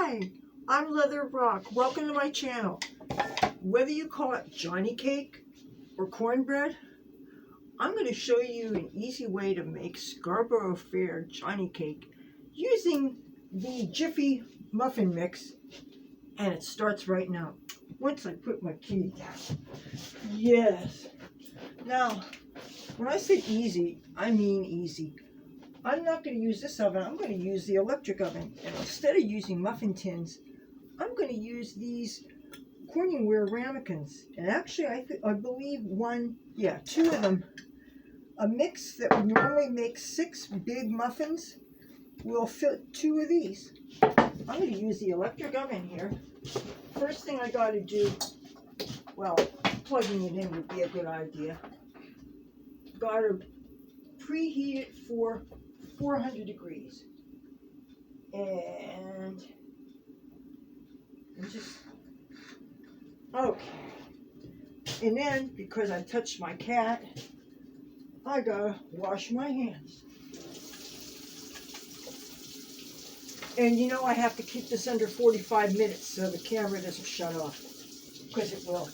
Hi, I'm Leathur Rokk. Welcome to my channel. Whether you call it Johnny Cake or Cornbread, I'm going to show you an easy way to make Scarborough Fair Johnny Cake using the Jiffy muffin mix, and it starts right now. Once I put my key down. Yes. Now, when I say easy, I mean easy. I'm not going to use this oven. I'm going to use the electric oven. And instead of using muffin tins, I'm going to use these Corningware ramekins. And actually, I believe two of them. A mix that would normally make 6 big muffins will fit 2 of these. I'm going to use the electric oven here. First thing I got to do, well, plugging it in would be a good idea. Got to preheat it for 400 degrees. And just, okay. And then, because I touched my cat, I gotta wash my hands. And you know I have to keep this under 45 minutes so the camera doesn't shut off, because it will.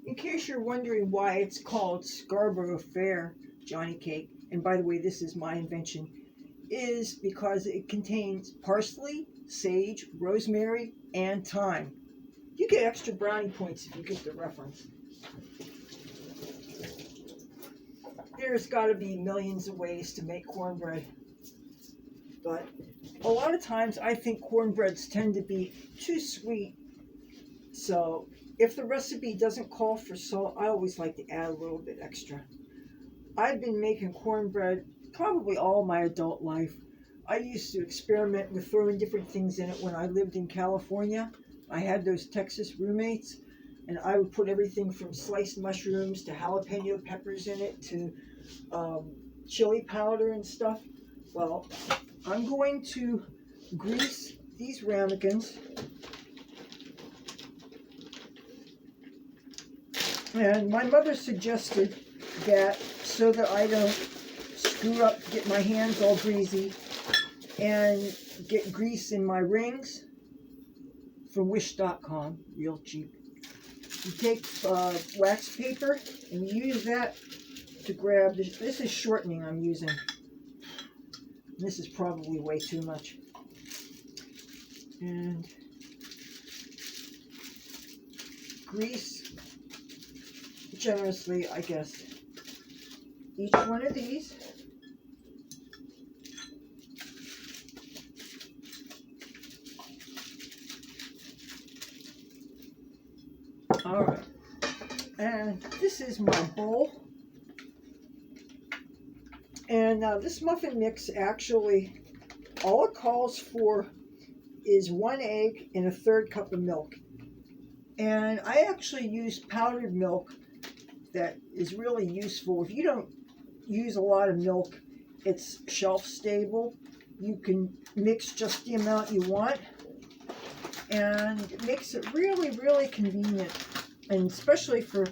In case you're wondering why it's called Scarborough Fair Johnny Cake, and by the way, this is my invention, is because it contains parsley, sage, rosemary, and thyme. You get extra brownie points if you get the reference. There's got to be millions of ways to make cornbread, but a lot of times I think cornbreads tend to be too sweet. So if the recipe doesn't call for salt, I always like to add a little bit extra. I've been making cornbread probably all my adult life. I used to experiment with throwing different things in it when I lived in California. I had those Texas roommates, and I would put everything from sliced mushrooms to jalapeno peppers in it to chili powder and stuff. Well, I'm going to grease these ramekins. And my mother suggested that so that I don't screw up, get my hands all greasy, and get grease in my rings from wish.com, real cheap. You take wax paper and you use that to grab, this is shortening I'm using. This is probably way too much. And grease generously, I guess, each one of these. All right, and this is my bowl. And now this muffin mix, actually, all it calls for is 1 egg and 1/3 cup of milk. And I actually use powdered milk that is really useful. If you don't use a lot of milk, it's shelf stable. You can mix just the amount you want, and it makes it really, really convenient. And especially for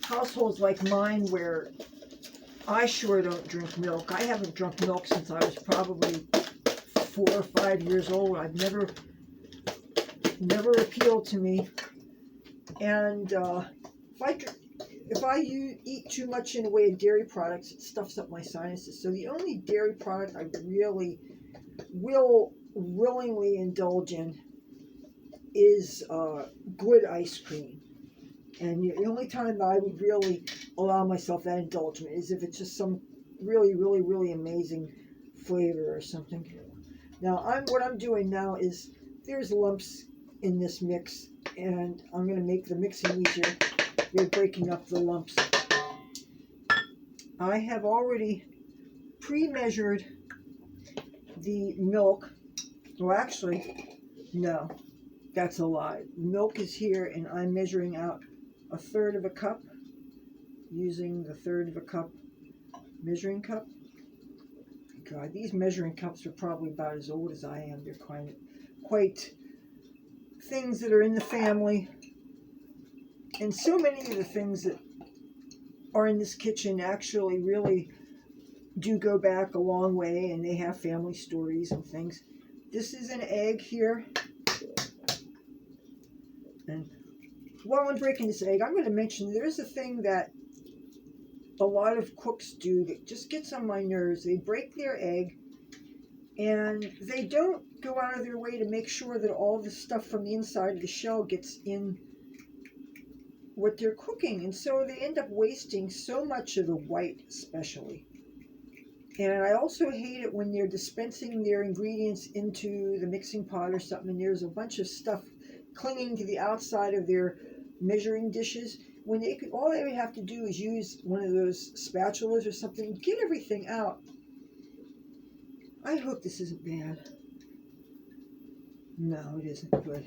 households like mine where I sure don't drink milk. I haven't drunk milk since I was probably 4 or 5 years old. I've never appealed to me. And if I eat too much in the way of dairy products, it stuffs up my sinuses. So the only dairy product I really will willingly indulge in is good ice cream. And the only time that I would really allow myself that indulgence is if it's just some really, really, really amazing flavor or something. Now, what I'm doing now is there's lumps in this mix, and I'm going to make the mixing easier. We're breaking up the lumps. I have already pre-measured the milk. Well, actually, no, that's a lie. Milk is here, and I'm measuring out 1/3 cup using the 1/3 cup measuring cup. God, these measuring cups are probably about as old as I am. They're quite things that are in the family. And so many of the things that are in this kitchen actually really do go back a long way, and they have family stories and things. This is an egg here. And while I'm breaking this egg, I'm going to mention there's a thing that a lot of cooks do that just gets on my nerves. They break their egg and they don't go out of their way to make sure that all the stuff from the inside of the shell gets in what they're cooking. And so they end up wasting so much of the white especially. And I also hate it when they're dispensing their ingredients into the mixing pot or something, and there's a bunch of stuff clinging to the outside of their measuring dishes, when they could, all they would have to do is use one of those spatulas or something, get everything out. I hope this isn't bad. No, it isn't good.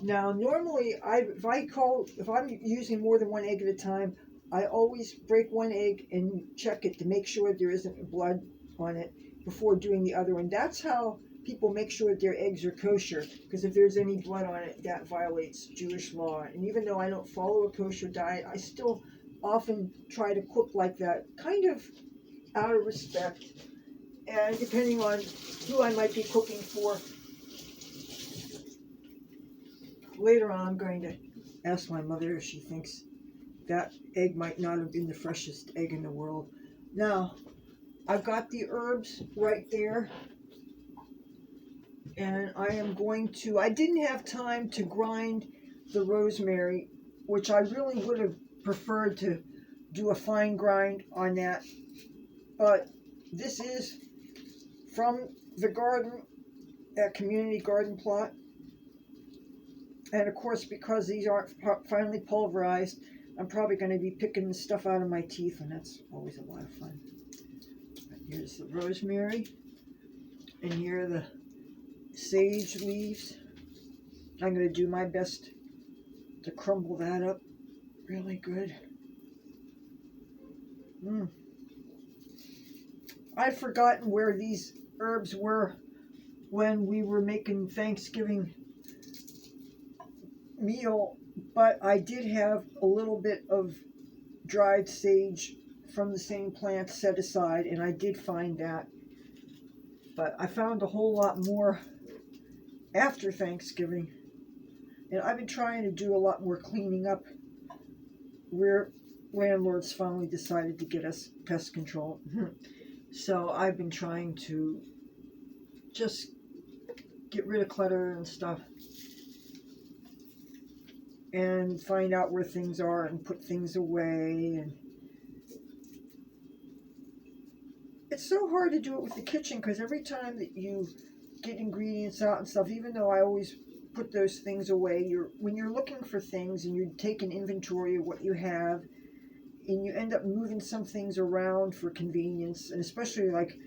Now, normally, if I'm using more than one egg at a time, I always break one egg and check it to make sure there isn't blood on it before doing the other one. That's how people make sure that their eggs are kosher, because if there's any blood on it, that violates Jewish law. And even though I don't follow a kosher diet, I still often try to cook like that, kind of out of respect, and depending on who I might be cooking for. Later on, I'm going to ask my mother if she thinks that egg might not have been the freshest egg in the world. Now, I've got the herbs right there. And I am going to, I didn't have time to grind the rosemary, which I really would have preferred to do a fine grind on that. But this is from the garden, that community garden plot. And of course, because these aren't finely pulverized, I'm probably going to be picking the stuff out of my teeth, and that's always a lot of fun. Here's the rosemary, and here are the sage leaves. I'm going to do my best to crumble that up really good. I'd forgotten where these herbs were when we were making Thanksgiving meal, but I did have a little bit of dried sage from the same plant set aside, and I did find that. But I found a whole lot more after Thanksgiving, and I've been trying to do a lot more cleaning up where landlords finally decided to get us pest control. So I've been trying to just get rid of clutter and stuff and find out where things are and put things away. And it's so hard to do it with the kitchen, because every time that you get ingredients out and stuff, even though I always put those things away, when you're looking for things and you take an inventory of what you have, and you end up moving some things around for convenience, and especially like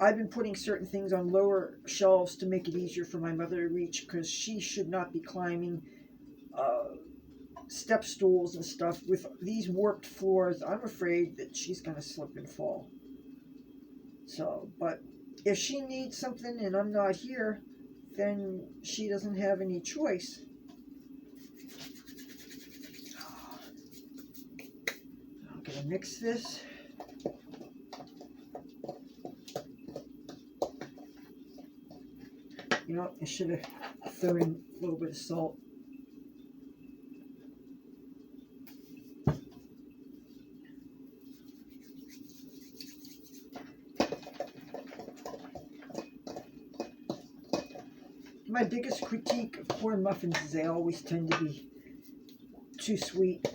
I've been putting certain things on lower shelves to make it easier for my mother to reach, because she should not be climbing step stools and stuff with these warped floors. I'm afraid that she's going to slip and fall. So, but if she needs something and I'm not here, then she doesn't have any choice. I'm going to mix this. You know, I should have thrown in a little bit of salt. My biggest critique of corn muffins is they always tend to be too sweet.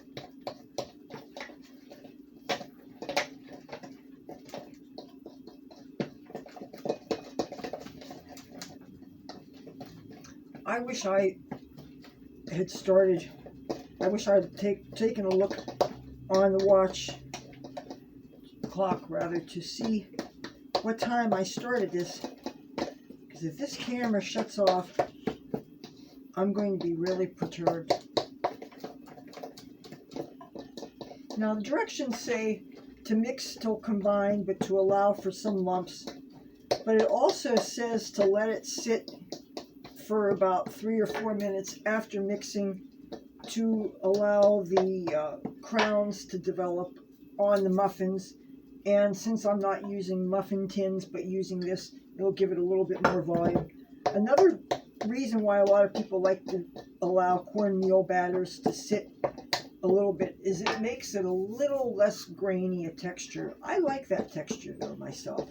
I wish I had started, I wish I had taken a look on the watch clock rather to see what time I started this. If this camera shuts off, I'm going to be really perturbed. Now the directions say to mix till combined, but to allow for some lumps. But it also says to let it sit for about 3 or 4 minutes after mixing to allow the crowns to develop on the muffins. And since I'm not using muffin tins but using this, it'll give it a little bit more volume. Another reason why a lot of people like to allow cornmeal batters to sit a little bit is it makes it a little less grainy a texture. I like that texture though myself.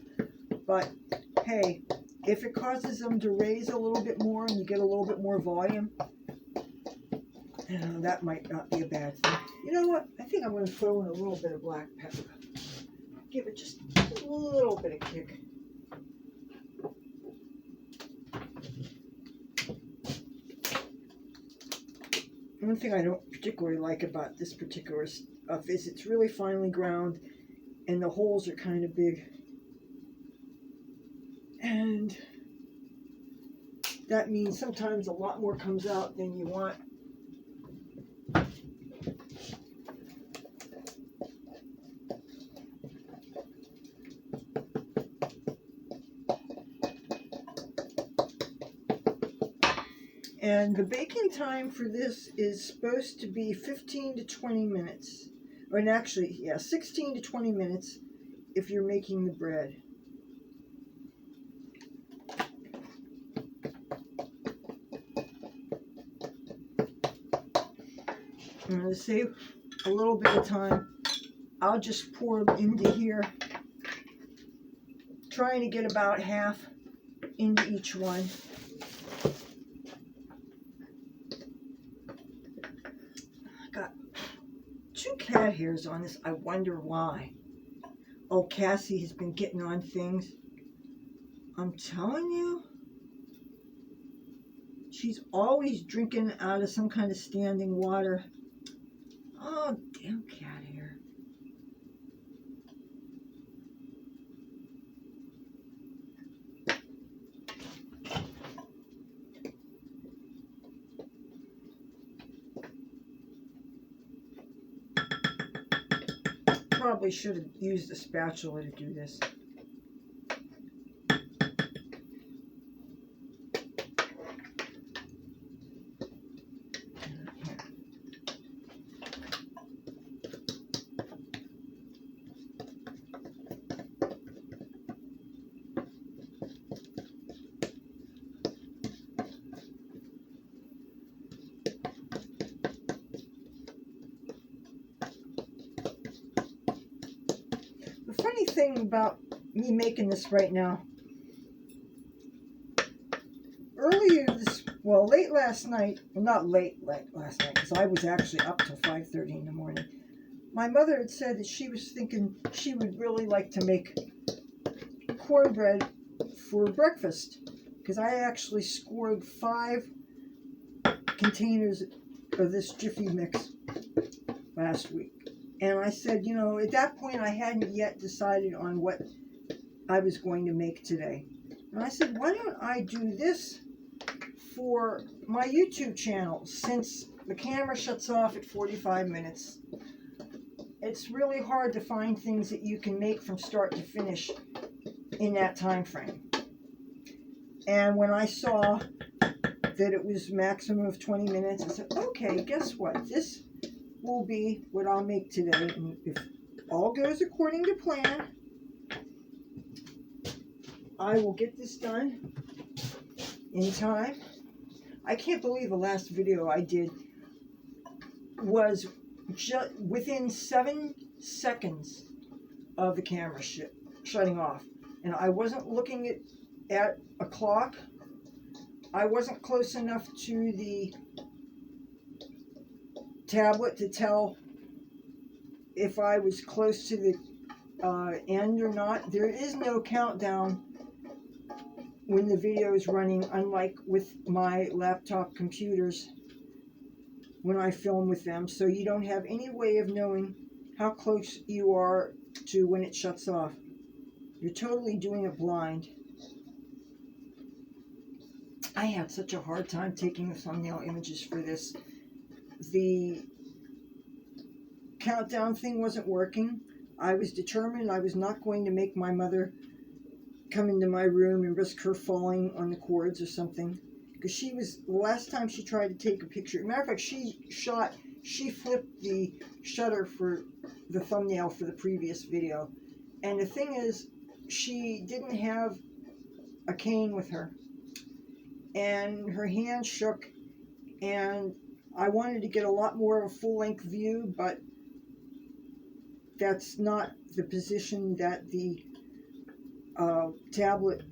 But hey, if it causes them to raise a little bit more and you get a little bit more volume, that might not be a bad thing. You know what? I think I'm going to throw in a little bit of black pepper. Give it just a little bit of kick. One thing I don't particularly like about this particular stuff is it's really finely ground and the holes are kind of big. And that means sometimes a lot more comes out than you want. And the baking time for this is supposed to be 15 to 20 minutes. Or actually, yeah, 16 to 20 minutes if you're making the bread. And to save a little bit of time, I'll just pour them into here, trying to get about half into each one. Got 2 cat hairs on this. I wonder why. Oh, Cassie has been getting on things. I'm telling you, she's always drinking out of some kind of standing water. Oh, damn cat hair. Probably should have used a spatula to do this. The funny thing about me making this right now, late last night, well not late last night, because I was actually up till 5:30 in the morning, my mother had said that she was thinking she would really like to make cornbread for breakfast, because I actually scored 5 containers of this Jiffy mix last week. And I said, you know, at that point I hadn't yet decided on what I was going to make today. And I said, why don't I do this for my YouTube channel, since the camera shuts off at 45 minutes. It's really hard to find things that you can make from start to finish in that time frame. And when I saw that it was maximum of 20 minutes, I said, okay, guess what? This will be what I'll make today. And if all goes according to plan, I will get this done in time. I can't believe the last video I did was just within 7 seconds of the camera shutting off. And I wasn't looking at a clock. I wasn't close enough to the tablet to tell if I was close to the end or not. There is no countdown when the video is running, unlike with my laptop computers when I film with them. So you don't have any way of knowing how close you are to when it shuts off. You're totally doing it blind. I had such a hard time taking the thumbnail images for this. The countdown thing wasn't working. I was determined I was not going to make my mother come into my room and risk her falling on the cords or something. because she was, the last time she tried to take a picture, matter of fact, she flipped the shutter for the thumbnail for the previous video. And the thing is, she didn't have a cane with her. And her hand shook, and I wanted to get a lot more of a full-length view, but that's not the position that the tablet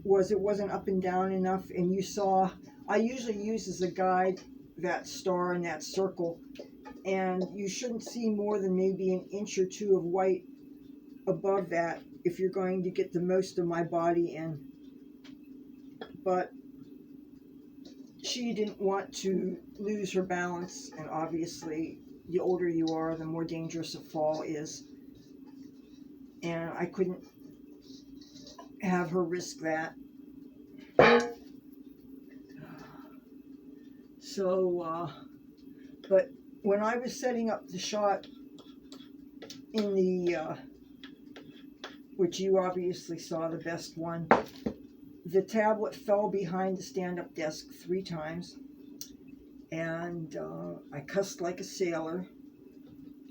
was. It wasn't up and down enough, and you saw, I usually use as a guide that star and that circle, and you shouldn't see more than maybe an inch or two of white above that if you're going to get the most of my body in. But she didn't want to lose her balance, and obviously the older you are, the more dangerous a fall is, and I couldn't have her risk that. So but when I was setting up the shot in the which you obviously saw, the best one, the tablet fell behind the stand-up desk 3 times, and I cussed like a sailor,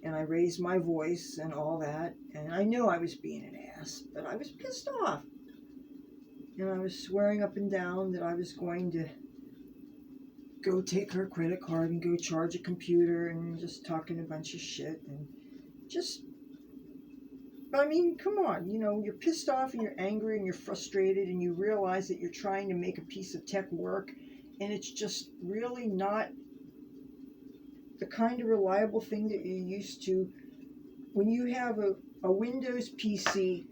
and I raised my voice and all that, and I knew I was being an ass, but I was pissed off, and I was swearing up and down that I was going to go take her credit card and go charge a computer, and just talking a bunch of shit, and just, I mean, come on, you know, you're pissed off and you're angry and you're frustrated, and you realize that you're trying to make a piece of tech work, and it's just really not the kind of reliable thing that you're used to. When you have a Windows PC,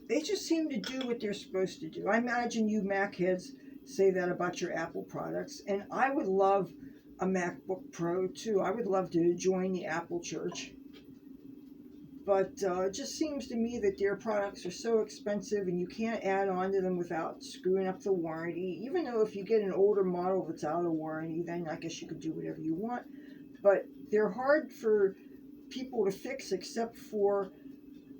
they just seem to do what they're supposed to do. I imagine you Mac heads say that about your Apple products, and I would love a MacBook Pro too. I would love to join the Apple church. But it just seems to me that their products are so expensive, and you can't add on to them without screwing up the warranty. Even though if you get an older model that's out of warranty, then I guess you could do whatever you want. But they're hard for people to fix, except for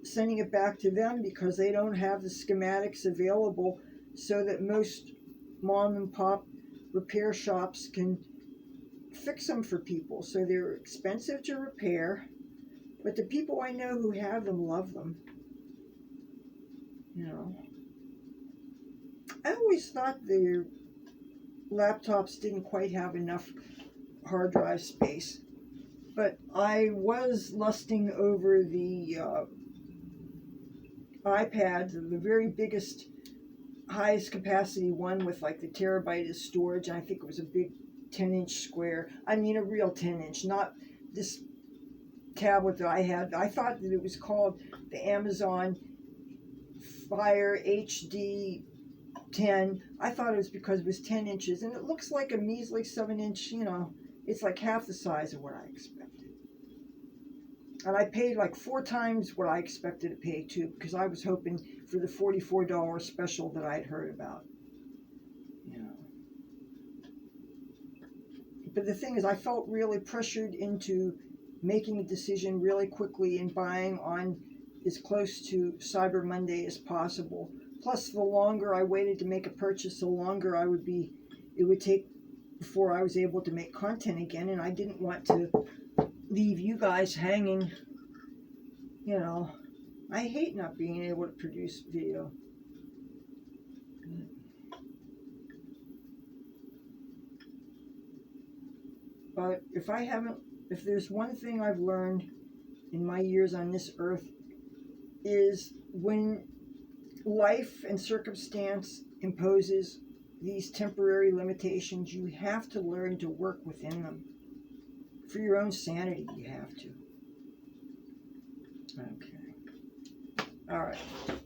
sending it back to them, because they don't have the schematics available, so that most mom and pop repair shops can fix them for people. So they're expensive to repair. But the people I know who have them love them. You know, I always thought their laptops didn't quite have enough hard drive space. But I was lusting over the iPads, the very biggest, highest capacity one with like the terabyte of storage. And I think it was a big 10-inch square. I mean, a real 10-inch, not this tablet that I had. I thought that it was called the Amazon Fire HD 10. I thought it was because it was 10 inches, and it looks like a measly 7-inch, you know, it's like half the size of what I expected. And I paid like 4 times what I expected to pay too, because I was hoping for the $44 special that I'd heard about. You know. But the thing is, I felt really pressured into making a decision really quickly and buying on as close to Cyber Monday as possible. Plus, the longer I waited to make a purchase, the longer it would take before I was able to make content again, and I didn't want to leave you guys hanging. You know, I hate not being able to produce video. But if there's one thing I've learned in my years on this earth, is when life and circumstance imposes these temporary limitations, you have to learn to work within them. For your own sanity, you have to. Okay. Alright.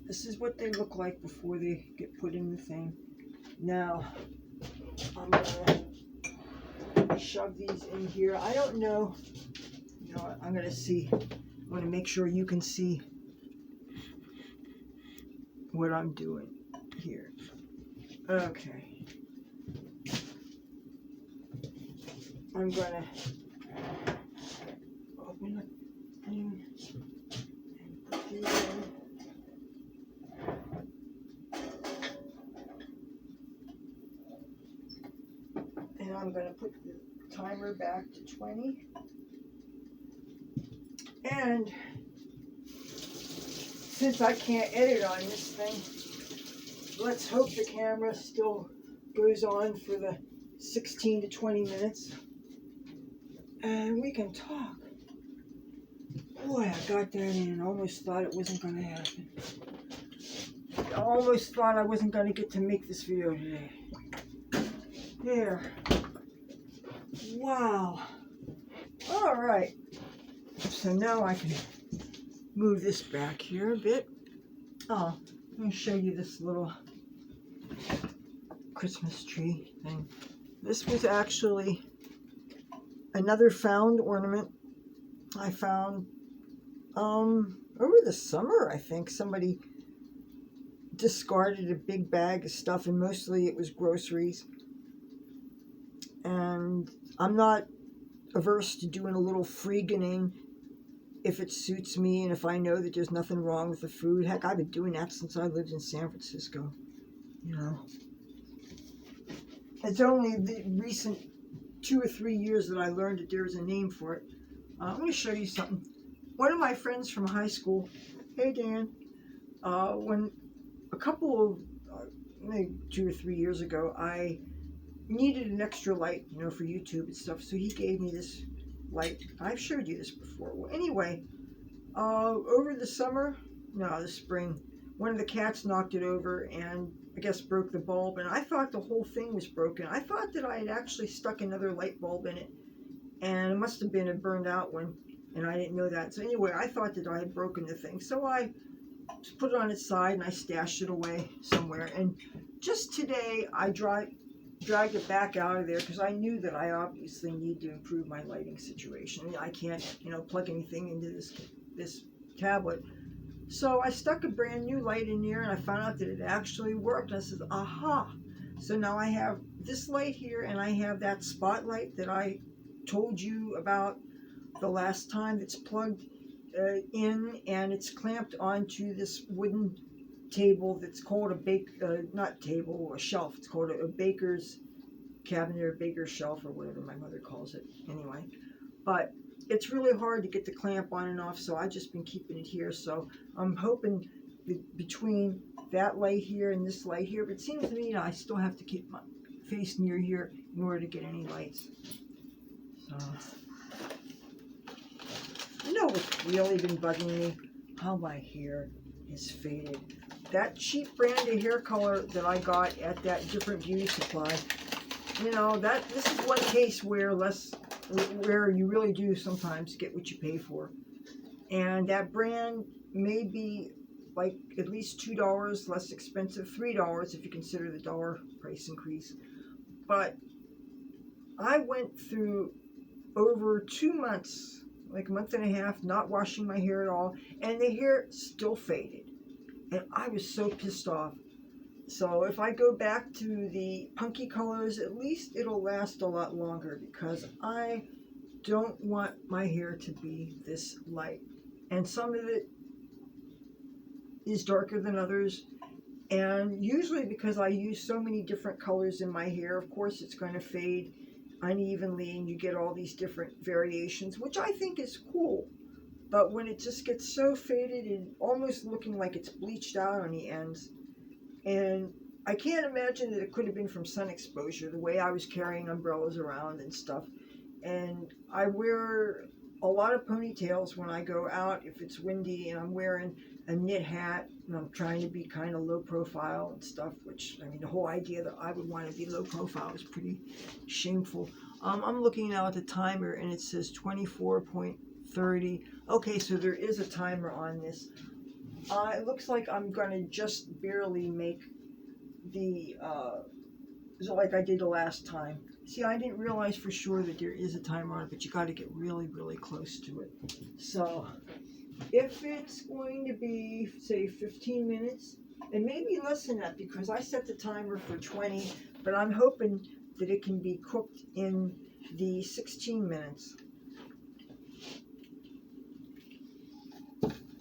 This is what they look like before they get put in the thing. Now, I'm going to shove these in here. I don't know. You know what? I'm going to see. I'm going to make sure you can see what I'm doing here. Okay. I'm going to open the thing and put these in. I'm going to put the timer back to 20. And since I can't edit on this thing, let's hope the camera still goes on for the 16 to 20 minutes. And we can talk. Boy, I got that in. I almost thought it wasn't going to happen. I almost thought I wasn't going to get to make this video today. There. Wow. All right. So now I can move this back here a bit. Oh, let me show you this little Christmas tree thing. This was actually another found ornament I found over the summer. I think somebody discarded a big bag of stuff, and mostly it was groceries. And I'm not averse to doing a little freeganing if it suits me and if I know that there's nothing wrong with the food. Heck, I've been doing that since I lived in San Francisco, you know. It's only the recent 2 or 3 years that I learned that there's a name for it. I'm going to show you something. One of my friends from high school, hey Dan, when a couple of, maybe 2 or 3 years ago, I needed an extra light, you know, for YouTube and stuff, so he gave me this light. I've showed you this before. Well, anyway, over the summer, no, the spring, one of the cats knocked it over and I guess broke the bulb, and I thought the whole thing was broken. I thought that I had actually stuck another light bulb in it, and it must have been a burned out one, and I didn't know that. So anyway, I thought that I had broken the thing, so I just put it on its side and I stashed it away somewhere. And just today I dragged it back out of there because I knew that I obviously need to improve my lighting situation. I can't, you know, plug anything into this tablet. So I stuck a brand new light in there and I found out that it actually worked. I said, aha. So now I have this light here and I have that spotlight that I told you about the last time that's plugged in, and it's clamped onto this wooden table that's called a shelf. It's called a baker's cabinet or baker's shelf or whatever my mother calls it anyway. But it's really hard to get the clamp on and off, so I've just been keeping it here. So I'm hoping between that light here and this light here, but it seems to me I still have to keep my face near here in order to get any lights. So, you know what's really been bugging me? How my hair is faded. That cheap brand of hair color that I got at that different beauty supply, you know, this is one case where you really do sometimes get what you pay for. And that brand may be like at least $2 less expensive, $3 if you consider the dollar price increase. But I went through over 2 months, like a month and a half, not washing my hair at all, and the hair still faded. And I was so pissed off. So if I go back to the punky colors, at least it'll last a lot longer, because I don't want my hair to be this light. And some of it is darker than others. And usually because I use so many different colors in my hair, of course it's going to fade unevenly and you get all these different variations, which I think is cool. But when it just gets so faded and almost looking like it's bleached out on the ends, and I can't imagine that it could have been from sun exposure, the way I was carrying umbrellas around and stuff. And I wear a lot of ponytails when I go out if it's windy, and I'm wearing a knit hat, and I'm trying to be kind of low profile and stuff, which, I mean, the whole idea that I would want to be low profile is pretty shameful. I'm looking now at the timer and it says 24.30. Okay, so there is a timer on this. It looks like I'm going to just barely make the, like I did the last time. See, I didn't realize for sure that there is a timer on it, but you got to get really, really close to it. So if it's going to be, say, 15 minutes, and maybe less than that, because I set the timer for 20, but I'm hoping that it can be cooked in the 16 minutes.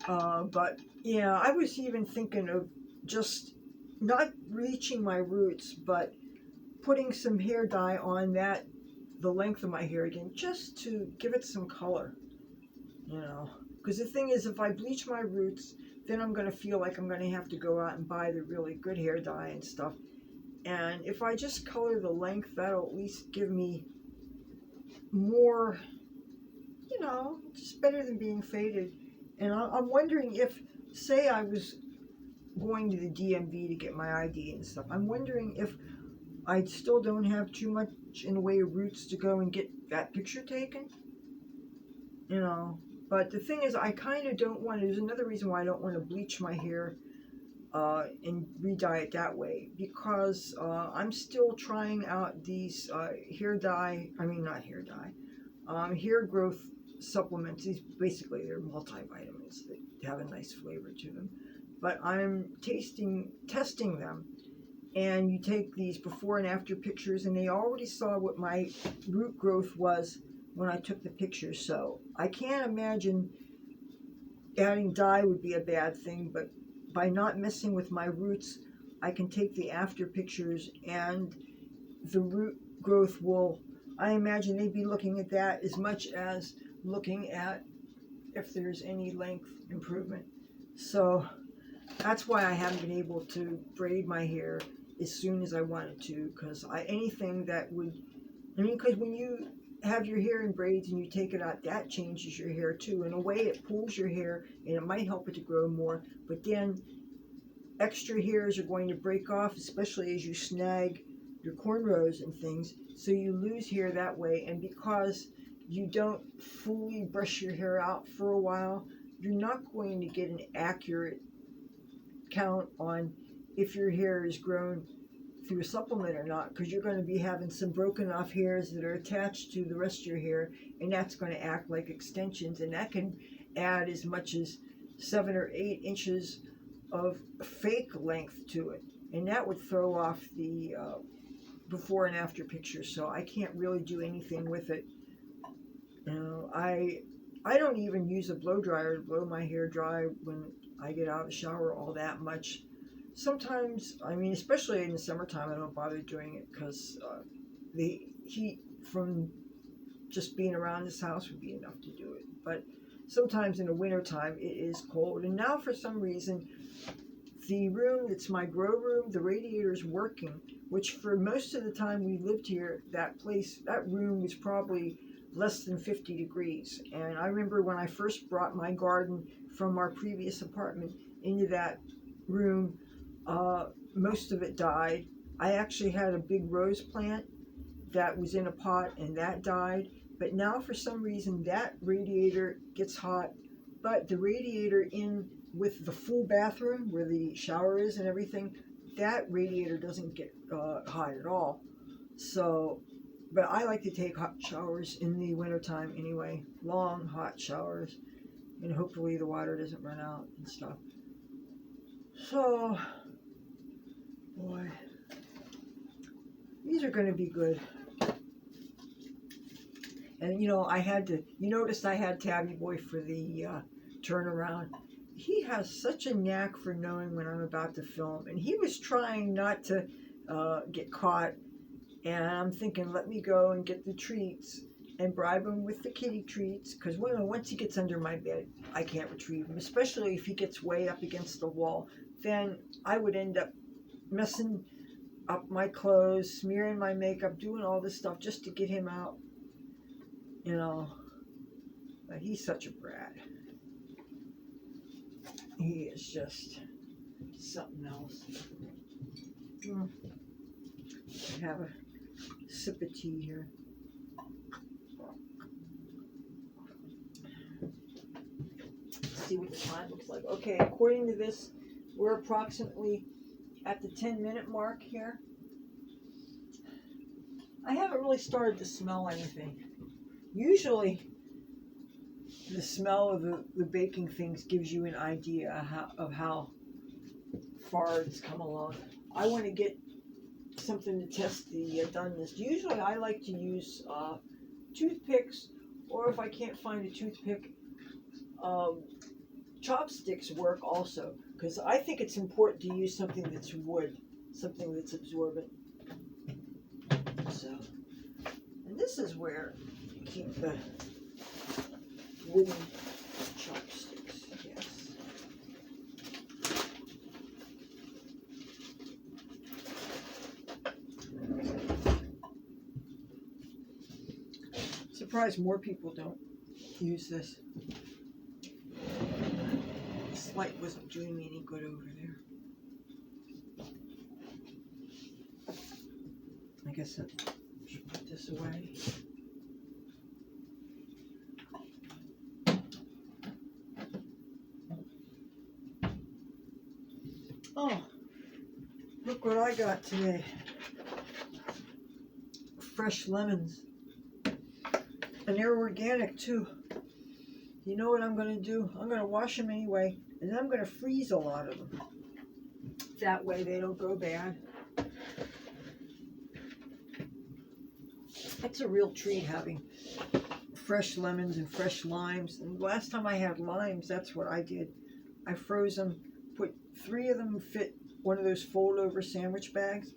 But yeah, I was even thinking of just not bleaching my roots, but putting some hair dye on that the length of my hair again, just to give it some color, you know. Because the thing is, if I bleach my roots, then I'm going to feel like I'm going to have to go out and buy the really good hair dye and stuff. And if I just color the length, that'll at least give me more, you know, just better than being faded. And I'm wondering if, say I was going to the DMV to get my ID and stuff, I'm wondering if I still don't have too much in the way of roots to go and get that picture taken, you know. But the thing is, I kind of don't want to, there's another reason why I don't want to bleach my hair and re-dye it that way, because I'm still trying out these hair growth supplements. These basically, they're multivitamins that have a nice flavor to them. But I'm testing them, and you take these before and after pictures, and they already saw what my root growth was when I took the pictures. So I can't imagine adding dye would be a bad thing, but by not messing with my roots, I can take the after pictures, and the root growth will, I imagine they'd be looking at that as much as looking at if there's any length improvement. So that's why I haven't been able to braid my hair as soon as I wanted to, because anything that would, because when you have your hair in braids and you take it out, that changes your hair too. In a way, it pulls your hair and it might help it to grow more, but then extra hairs are going to break off, especially as you snag your cornrows and things, so you lose hair that way. And because you don't fully brush your hair out for a while, you're not going to get an accurate count on if your hair is grown through a supplement or not, because you're going to be having some broken off hairs that are attached to the rest of your hair, and that's going to act like extensions, and that can add as much as 7 or 8 inches of fake length to it, and that would throw off the before and after pictures. So I can't really do anything with it. You know, I don't even use a blow dryer to blow my hair dry when I get out of the shower all that much. Sometimes, especially in the summertime, I don't bother doing it, because the heat from just being around this house would be enough to do it. But sometimes in the wintertime, it is cold. And now, for some reason, the room that's my grow room, the radiator is working, which for most of the time we lived here, that room was probably less than 50 degrees. And I remember when I first brought my garden from our previous apartment into that room, most of it died. I actually had a big rose plant that was in a pot, and that died. But now, for some reason, that radiator gets hot, but the radiator in with the full bathroom where the shower is and everything, that radiator doesn't get hot at all. So, but I like to take hot showers in the wintertime anyway, long hot showers, and hopefully the water doesn't run out and stuff. So, boy, these are going to be good. And you noticed I had Tabby Boy for the turnaround. He has such a knack for knowing when I'm about to film, and he was trying not to get caught, and I'm thinking, let me go and get the treats and bribe him with the kitty treats, because once he gets under my bed, I can't retrieve him, especially if he gets way up against the wall. Then I would end up messing up my clothes, smearing my makeup, doing all this stuff just to get him out, but he's such a brat. He is just something else. I have a sip of tea here. Let's see what the time looks like. Okay, according to this, we're approximately at the 10-minute mark here. I haven't really started to smell anything. Usually, the smell of the baking things gives you an idea of how far it's come along. I want to get something to test the doneness. Usually I like to use toothpicks, or if I can't find a toothpick, chopsticks work also, because I think it's important to use something that's wood, something that's absorbent. So, and this this is where you keep the wooden chopsticks, yes. Surprised more people don't use this. This light wasn't doing me any good over there. I guess I should put this away. Oh, look what I got today. Fresh lemons. And they're organic too. You know what I'm going to do? I'm going to wash them anyway, and then I'm going to freeze a lot of them. That way they don't go bad. It's a real treat having fresh lemons and fresh limes. And last time I had limes, that's what I did. I froze them, put 3 of them fit one of those fold over sandwich bags.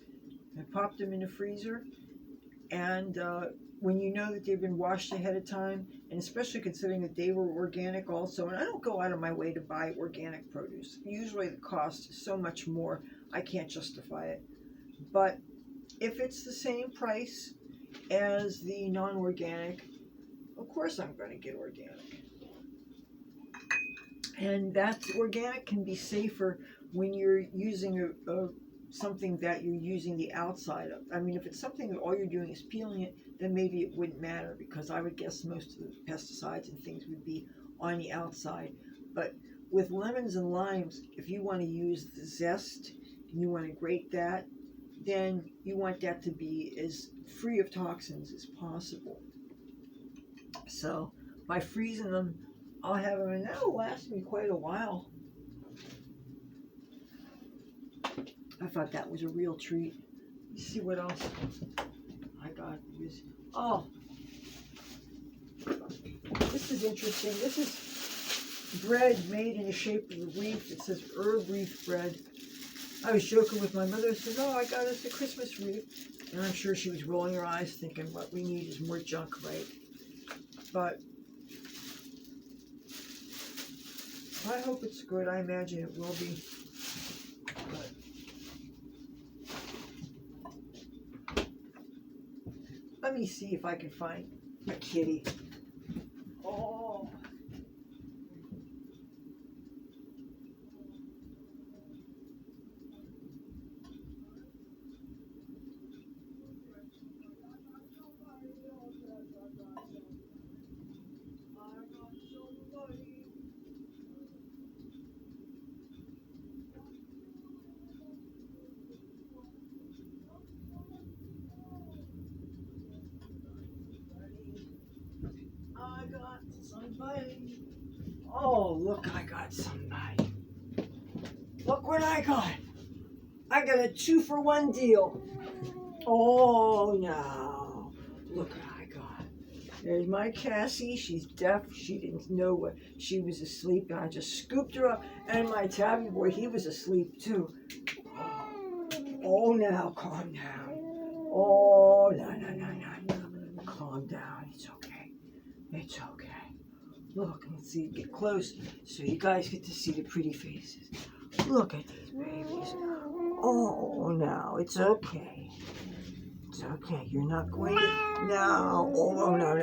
I popped them in the freezer. And when you know that they've been washed ahead of time, and especially considering that they were organic also, and I don't go out of my way to buy organic produce. Usually the cost is so much more, I can't justify it. But if it's the same price as the non-organic, of course I'm going to get organic. And that organic can be safer when you're using something that you're using the outside of. I mean, if it's something that all you're doing is peeling it, then maybe it wouldn't matter, because I would guess most of the pesticides and things would be on the outside. But with lemons and limes, if you want to use the zest and you want to grate that, then you want that to be as free of toxins as possible. So by freezing them, I'll have them, and that will last me quite a while. I thought that was a real treat. Let's see what else I got. Oh, this is interesting. This is bread made in the shape of a wreath. It says herb wreath bread. I was joking with my mother. I said, "Oh, I got us a Christmas wreath," and I'm sure she was rolling her eyes, thinking, "What we need is more junk, right?" But I hope it's good. I imagine it will be. But let me see if I can find a kitty. Oh. I got somebody. Oh, look, I got somebody. Look what I got. I got a 2-for-1 deal. Oh, no. Look what I got. There's my Cassie. She's deaf. She didn't know what she was asleep, and I just scooped her up. And my Tabby boy, he was asleep too. Oh, now, calm down. Oh, no. Calm down. It's okay. It's okay. Look, let's see, get close so you guys get to see the pretty faces. Look at these babies. Oh, now, it's okay. It's okay. You're not going to... No. Oh, no.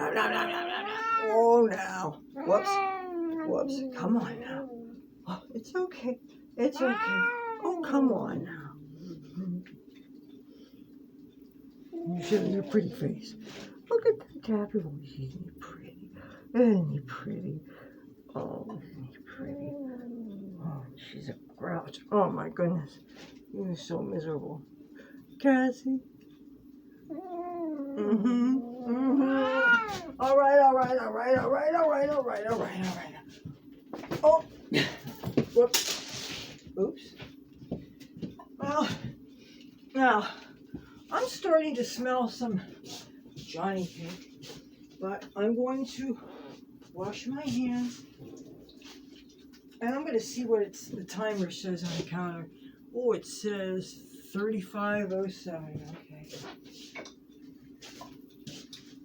Oh, no. Whoops. Come on now. Oh, it's okay. It's okay. Oh, come on now. You show your pretty face. Look at that Tabby. Oh, isn't he pretty? Isn't he pretty? Oh, isn't he pretty? Oh, she's a grouch. Oh, my goodness. He was so miserable. Cassie? All right. Oh, whoops. Oops. Well, now, I'm starting to smell some Johnny Cake, but I'm going to wash my hands, and I'm going to see what the timer says on the counter. Oh, it says 35:07. Okay.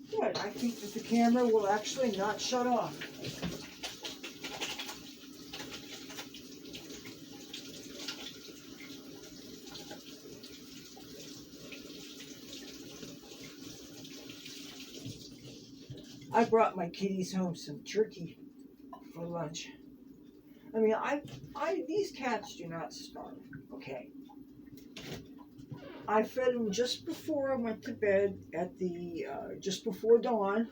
Yeah, good. I think that the camera will actually not shut off. I brought my kitties home some turkey for lunch. I mean, these cats do not starve, okay? I fed them just before I went to bed at just before dawn.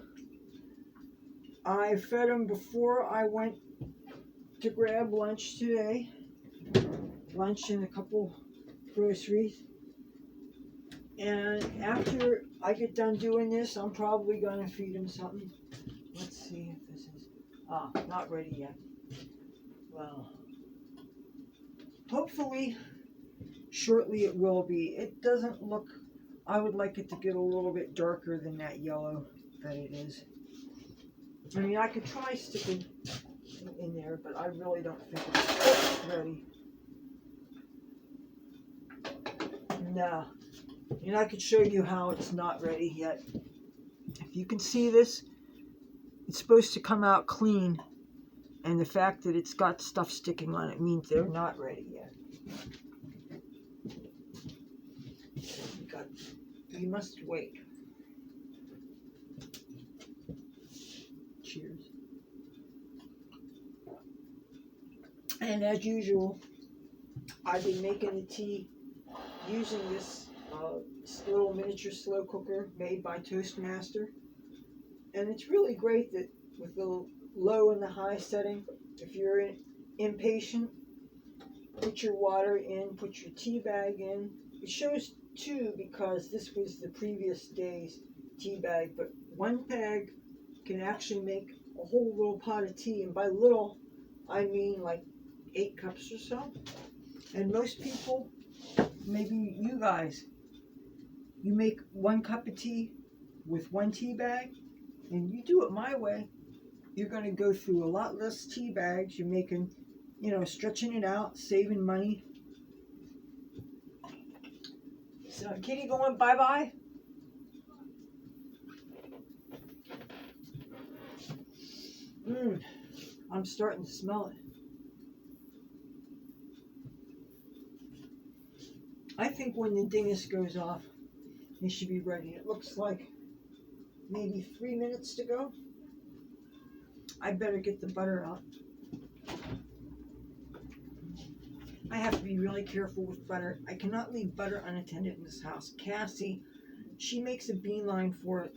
I fed them before I went to grab lunch today. Lunch and a couple groceries. And after I get done doing this, I'm probably going to feed them something. Let's see if this is... not ready yet. Well, hopefully, shortly it will be. It doesn't look... I would like it to get a little bit darker than that yellow that it is. I mean, I could try sticking in there, but I really don't think it's ready. Nah. And I could show you how it's not ready yet. If you can see this, it's supposed to come out clean. And the fact that it's got stuff sticking on it means they're not ready yet. You must wait. Cheers. And as usual, I've been making the tea using this little miniature slow cooker made by Toastmaster. And it's really great that with the low and the high setting, if you're impatient, put your water in, put your tea bag in. It shows 2 because this was the previous day's tea bag, but 1 bag can actually make a whole little pot of tea, and by little, I mean like 8 cups or so. And most people, maybe you guys, you make 1 cup of tea with 1 tea bag, and you do it my way, you're going to go through a lot less tea bags. You're making, stretching it out, saving money. So, kitty going bye-bye? I'm starting to smell it. I think when the dingus goes off, it should be ready. It looks like maybe 3 minutes to go. I better get the butter out. I have to be really careful with butter. I cannot leave butter unattended in this house. Cassie, she makes a beeline for it.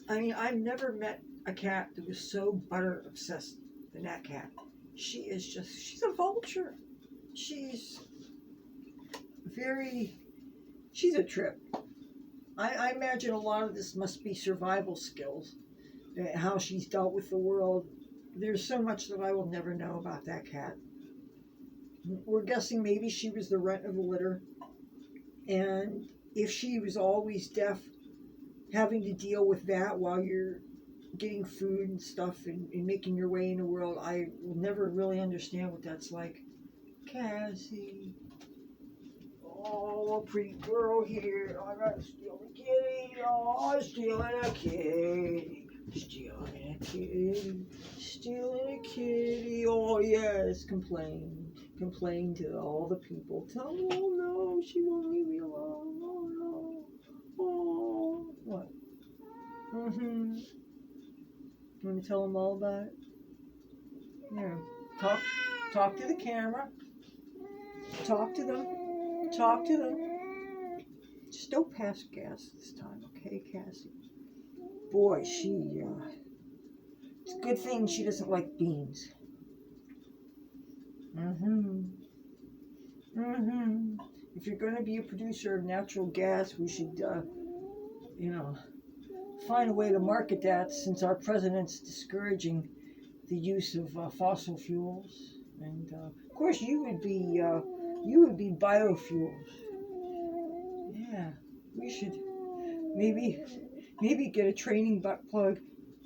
I mean, I've never met a cat that was so butter obsessed than that cat. She's a vulture. She's a trip. I imagine a lot of this must be survival skills, how she's dealt with the world. There's so much that I will never know about that cat. We're guessing maybe she was the runt of the litter, and if she was always deaf, having to deal with that while you're getting food and stuff and making your way in the world, I will never really understand what that's like. Cassie. Oh, pretty girl here. I gotta steal a kitty. Oh, stealing a kitty. Stealing a kitty. Stealing a kitty. Oh, yes. Complain to all the people. Tell them, oh, no, she won't leave me alone. Oh, no. Oh. What? You want to tell them all about it? There. Talk to the camera. Talk to them. Talk to them. Just don't pass gas this time, okay, Cassie? Boy, it's a good thing she doesn't like beans. If you're going to be a producer of natural gas, we should, find a way to market that, since our president's discouraging the use of fossil fuels. And, of course, you would be biofuels. Yeah, we should maybe get a training butt plug,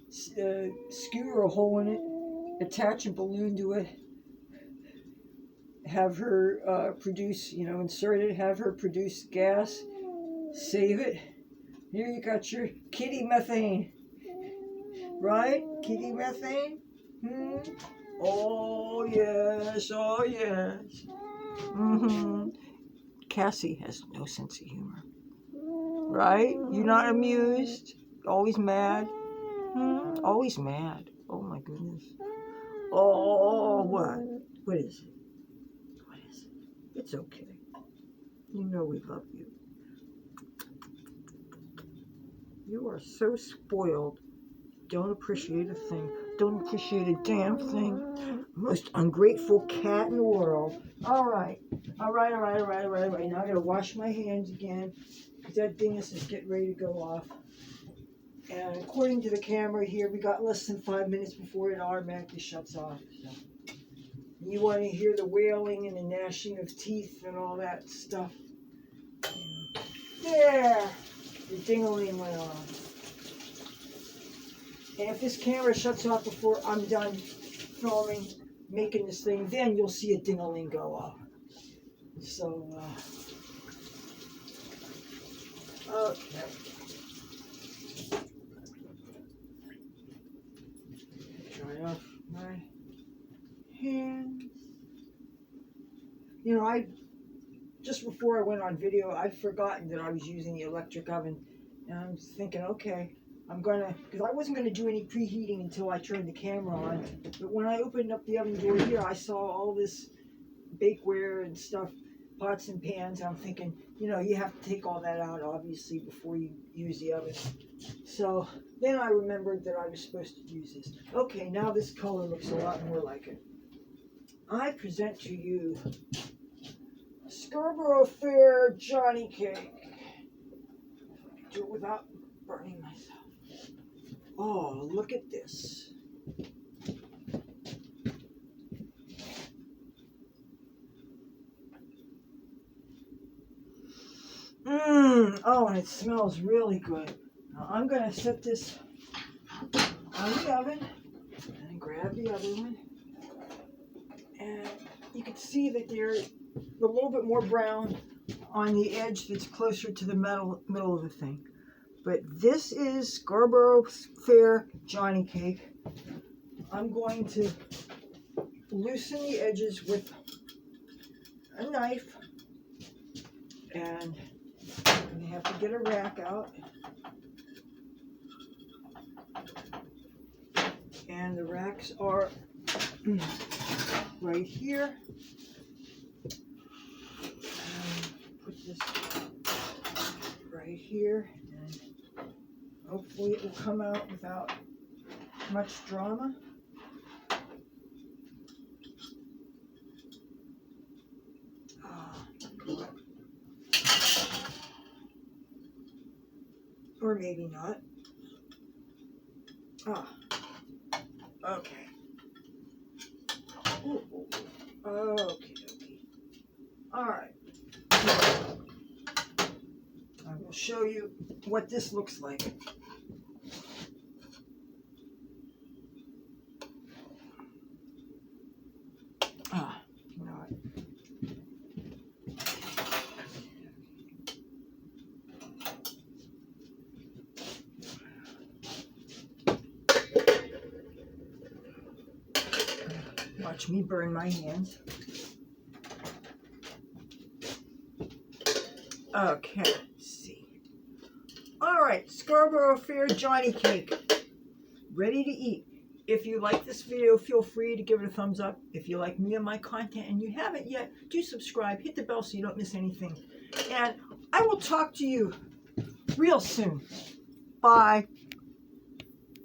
skewer a hole in it, attach a balloon to it, have her produce, insert it, have her produce gas, save it, Here you got your kitty methane. Right? Kitty methane? Oh, yes. Oh, yes. Cassie has no sense of humor. Right? You're not amused? Always mad? Always mad. Oh, my goodness. Oh, what? What is it? What is it? It's okay. You know we love you. You are so spoiled. Don't appreciate a thing. Don't appreciate a damn thing. Most ungrateful cat in the world. All right. Now I gotta wash my hands again because that dingus is getting ready to go off. And according to the camera here, we got less than 5 minutes before it automatically shuts off. So you want to hear the wailing and the gnashing of teeth and all that stuff. There! The ding-a-ling went off. And if this camera shuts off before I'm done filming, making this thing, then you'll see a ding-a-ling go off. So, okay. Dry off my hands. You know, just before I went on video, I'd forgotten that I was using the electric oven. And I'm thinking, okay, because I wasn't gonna do any preheating until I turned the camera on. But when I opened up the oven door here, I saw all this bakeware and stuff, pots and pans. I'm thinking, you know, you have to take all that out, obviously, before you use the oven. So then I remembered that I was supposed to use this. Okay, now this color looks a lot more like it. I present to you Scarborough Fair Johnny Cake. Do it without burning myself. Oh, look at this. Oh, and it smells really good. Now I'm going to set this on the oven and grab the other one. And you can see that they're a little bit more brown on the edge that's closer to the middle of the thing. But this is Scarborough Fair Johnny Cake. I'm going to loosen the edges with a knife. And I'm going to have to get a rack out. And the racks are right here. And put this right here. And hopefully it will come out without much drama. Or maybe not. Okay. Okay. All right. I will show you what this looks like. You know what? Watch me burn my hands. Okay, let's see. All right, Scarborough Fair Johnny Cake, ready to eat. If you like this video, feel free to give it a thumbs up. If you like me and my content and you haven't yet, do subscribe, hit the bell so you don't miss anything. And I will talk to you real soon. Bye.